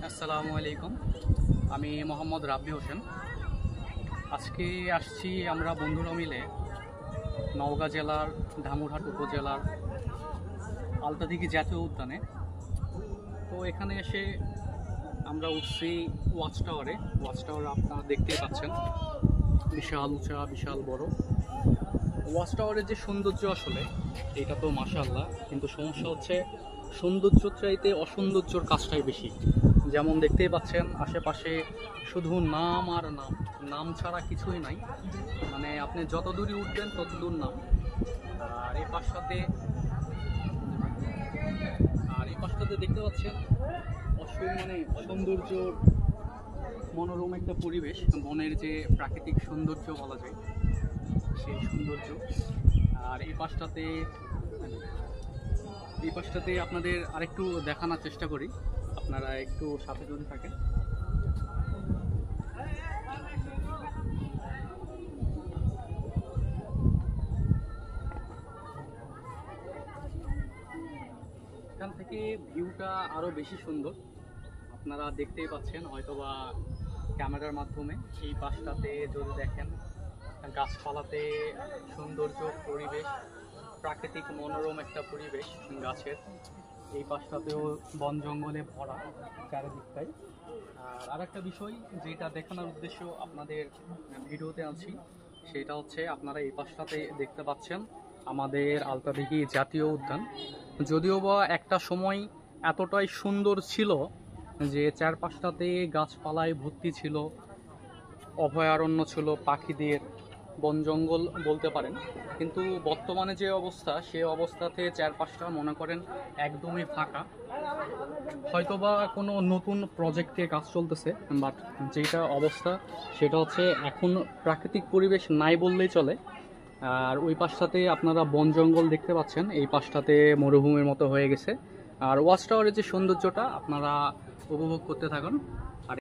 আসসালামু আলাইকুম। আমি মোহাম্মদ রাব্বি হোসেন। আজকে আসছি আমরা বন্ধুরা মিলে নওগাঁ জেলার ধামুরহাট উপজেলার আলতাদিঘি জাতীয় উদ্যানে। তো এখানে এসে আমরা উঠছি ওয়াচ টাওয়ারে। ওয়াচ টাওয়ার আপনারা দেখতেই পাচ্ছেন, বিশাল উঁচা, বিশাল বড়। ওয়াচ টাওয়ারের যে সৌন্দর্য আসলে এটা তো মাশাআল্লাহ, কিন্তু সমস্যা হচ্ছে সৌন্দর্য চাইতে অসৌন্দর্যর কাজটাই বেশি। যেমন দেখতেই পাচ্ছেন আশেপাশে শুধু নাম আর নাম, নাম ছাড়া কিছুই নাই। মানে আপনি যত দূরই উঠবেন তত দূর নাম। আর এই পাশটাতে দেখতে পাচ্ছেন সৌন্দর্য, মনোরম একটা পরিবেশ, বনের যে প্রাকৃতিক সৌন্দর্য বলা যায় সেই সৌন্দর্য। আর এই পাশটাতে আপনাদের আরেকটু দেখানোর চেষ্টা করি, আপনারা একটু সাথে যদি থাকেন। এখান থেকে ভিউটা আরো বেশি সুন্দর, আপনারা দেখতেই পাচ্ছেন হয়তোবা ক্যামেরার মাধ্যমে। এই পাশটাতে যদি দেখেন গাছপালাতে সৌন্দর্য, পরিবেশ, প্রাকৃতিক মনোরম একটা পরিবেশ গাছের। এই পাশটাতেও বন জঙ্গলে ভরা চারিদিকটাই। আর আরেকটা বিষয় যেটা দেখানোর উদ্দেশ্য আপনাদের ভিডিওতে আছি, সেটা হচ্ছে আপনারা এই পাশটাতে দেখতে পাচ্ছেন আমাদের আলতাদিঘি জাতীয় উদ্যান। যদিও বা একটা সময় এতটাই সুন্দর ছিল যে চারপাশটাতে গাছপালায় ভর্তি ছিল, অভয়ারণ্য ছিল, পাখিদের বন জঙ্গল বলতে পারেন। কিন্তু বর্তমানে যে অবস্থা, সে অবস্থাতে চারপাশটা মনে করেন একদমই ফাঁকা। হয়তোবা কোনো নতুন প্রজেক্টে কাজ চলতেছে, বাট যেটা অবস্থা সেটা হচ্ছে এখন প্রাকৃতিক পরিবেশ নাই বললেই চলে। আর ওই পাশটাতে আপনারা বন জঙ্গল দেখতে পাচ্ছেন, এই পাশটাতে মরুভূমির মতো হয়ে গেছে। আর ওয়াচ টাওয়ারের যে সৌন্দর্যটা আপনারা উপভোগ করতে থাকুন।